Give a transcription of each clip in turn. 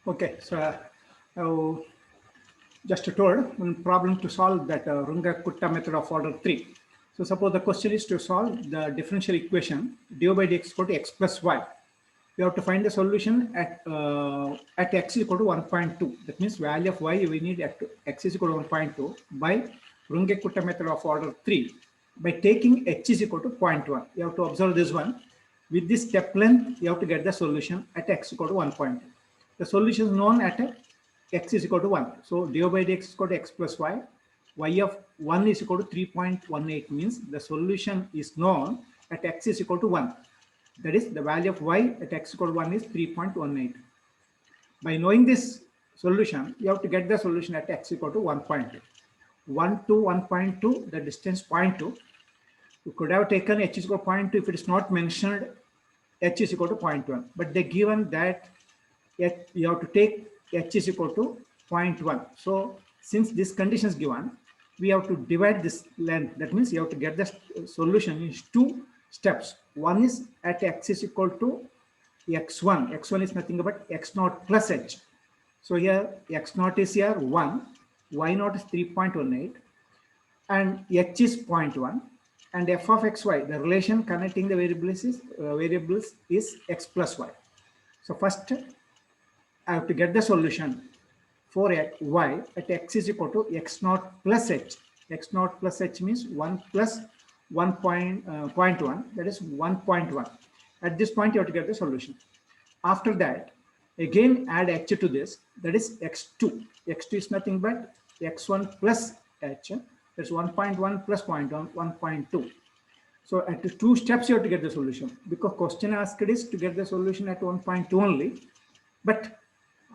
Okay, so I just told one problem to solve that Runge-Kutta method of order 3. So suppose the question is to solve the differential equation dy by dx equal to x plus y. We have to find the solution at x is equal to 1.2. That means value of y we need at x is equal to 1.2 by Runge-Kutta method of order 3 by taking h is equal to 0.1. You have to observe this one. With this step length, you have to get the solution at x equal to 1.2. The solution is known at x is equal to 1. So dy by dx is equal to x plus y. Y of 1 is equal to 3.18 means the solution is known at x is equal to 1. That is the value of y at x equal to 1 is 3.18. By knowing this solution, you have to get the solution at x equal to 1.2. 1 to 1.2, the distance 0.2. You could have taken h is equal to 0.2 if it is not mentioned h is equal to 0.1. But they given that you have to take h is equal to 0.1. So since this condition is given, we have to divide this length. That means you have to get the solution in two steps. One is at x is equal to x1. x1 is nothing but x0 plus h. So here x0 is here 1, y0 is 3.18, and h is 0.1. And f of xy, the relation connecting the variables is x plus y. So first, I have to get the solution for y at x is equal to x0 plus h. x0 plus h means 1 plus 1.1, that is 1.1. At this point, you have to get the solution. After that, again add h to this, that is x2. x2 is nothing but x1 plus h. That's 1.1 plus 0.1, 1.2. So at the two steps, you have to get the solution. Because question asked is to get the solution at 1.2 only, but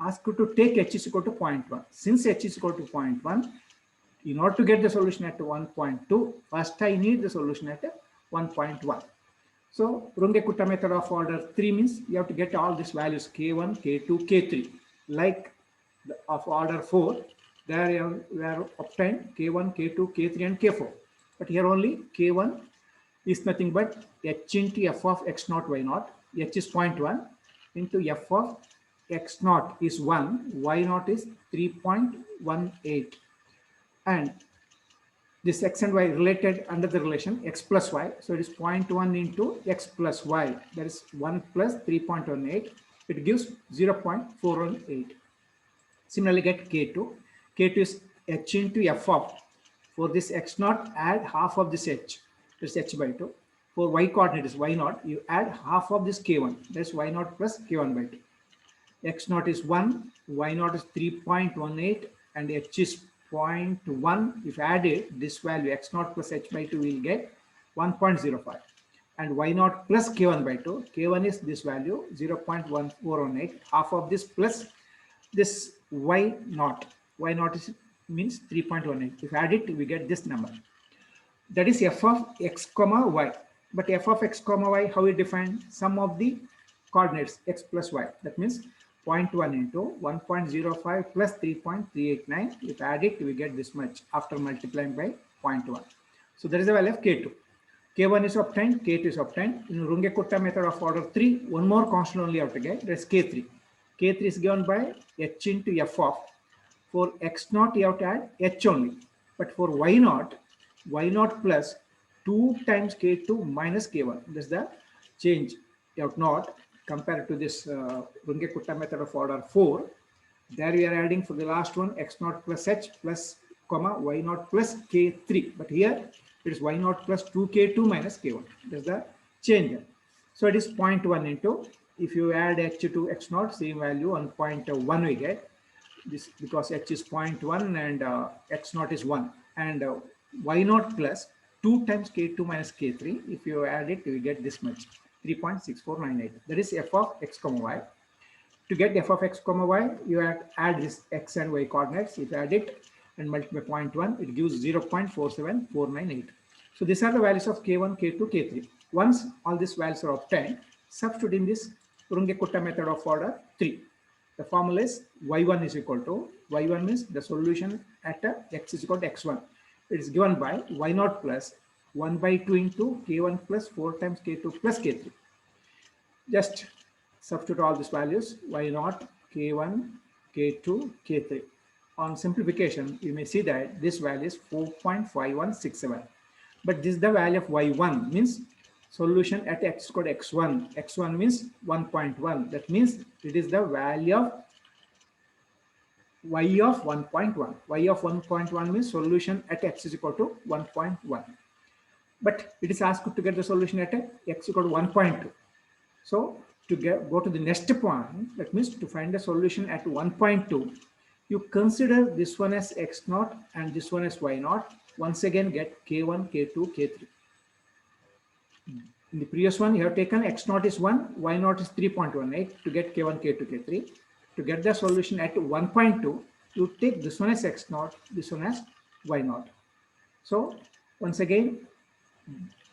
asked to take h is equal to 0.1. Since h is equal to 0.1, in order to get the solution at 1.2, first I need the solution at 1.1. So Runge-Kutta method of order 3 means you have to get all these values k1, k2, k3. Like of order 4, there we are obtained k1, k2, k3, and k4. But here only k1 is nothing but h into f of x0, y0. H is 0.1 into f of x0 is 1, y0 is 3.18. And this x and y related under the relation x plus y. So it is 0.1 into x plus y. That is 1 plus 3.18. It gives 0.418. Similarly, get k2. K2 is h into f of. For this x0, add half of this h. This h by 2. For y coordinate is y0. You add half of this k1. That's y0 plus k1 by 2. x0 is 1, y0 is 3.18, and h is 0.1. If added, this value x0 plus h by 2 will get 1.05. And y0 plus k1 by 2. K1 is this value 0.1418. Half of this plus this y0. Y0 is, means 3.18. If add it, we get this number. That is f of x comma y. But f of x comma y, how we define? Sum of the coordinates x plus y. That means 0.1 into 1.05 plus 3.389. If add it, we get this much after multiplying by 0.1. So there is a value of k2. K1 is obtained, K2 is obtained. In Runge-Kutta method of order 3, one more constant only have to get. That is k3. K3 is given by h into f of. For x0, you have to add h only. But for y0, y0 plus 2 times k2 minus k1. That's the change. You have not compared to this Runge-Kutta method of order 4. There we are adding for the last one x0 plus h plus comma y0 plus k3. But here it is y0 plus 2k2 minus k1. That's the change. So it is 0.1 into, if you add h to x0, same value 1.1 we get. This because h is 0.1 and x0 is 1. And y0 plus 2 times k2 minus k3. If you add it, you get this much. 3.6498. That is f of x comma y. To get f of x comma y, you add this x and y coordinates. If you add it and multiply 0.1, it gives 0.47498. So these are the values of k1, k2, k3. Once all these values are obtained, substitute in this Runge-Kutta method of order 3. The formula is y1 is equal to, y1 means the solution at x is equal to x1. It is given by y0 plus 1 by 2 into k1 plus 4 times k2 plus k3. Just substitute all these values, y0 K1, K2, K3. On simplification, you may see that this value is 4.5167. But this is the value of y1, means solution at x equal to x1. x1 means 1.1. That means it is the value of y of 1.1. y of 1.1 means solution at x is equal to 1.1. But it is asked to get the solution at x equal to 1.2. So to go to the next point, that means to find the solution at 1.2, you consider this one as x0 and this one as y0. Once again, get k1, k2, k3. In the previous one, you have taken x0 is 1, y0 is 3.18 to get k1, k2, k3. To get the solution at 1.2, you take this one as x0, this one as y0. So once again,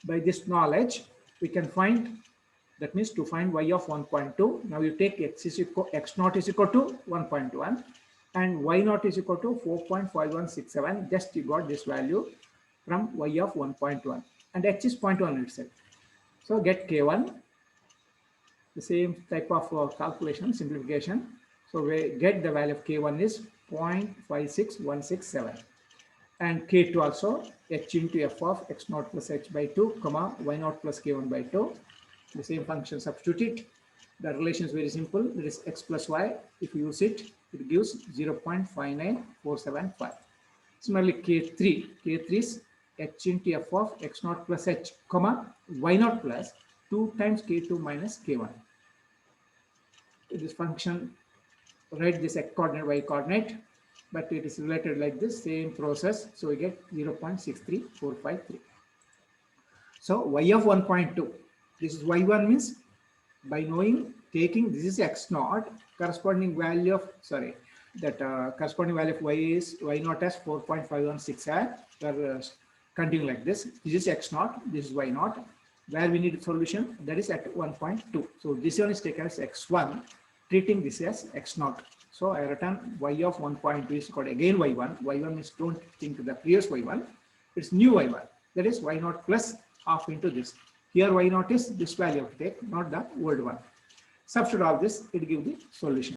by this knowledge, we can find, that means to find y of 1.2, now you take x0 is equal to 1.1 and y0 is equal to 4.5167. Just you got this value from y of 1.1 and x is 0.1 itself. So get k1, the same type of calculation, simplification. So we get the value of k1 is 0.56167. And k2 also h into f of x0 plus h by 2, comma y0 plus k1 by 2. The same function, substitute it. The relation is very simple. There is x plus y. If you use it, it gives 0.59475. Similarly, k3 is h into f of x0 plus h, comma y0 plus 2 times k2 minus k1. This function, write this x coordinate, y coordinate, but it is related like this, same process. So we get 0.63453. So y of 1.2, this is y1 means by knowing, taking this is x0, corresponding value of, corresponding value of y is y0 as 4.516. We are continuing like this. This is x0, this is y0. Where we need a solution, that is at 1.2. So this one is taken as x1, treating this as x0. So I return y of 1.2 is called again y1. y1 means don't think the previous y1. It's new y1. That is y0 plus half into this. Here y0 is this value of take, not the old one. Substitute all this, it gives the solution.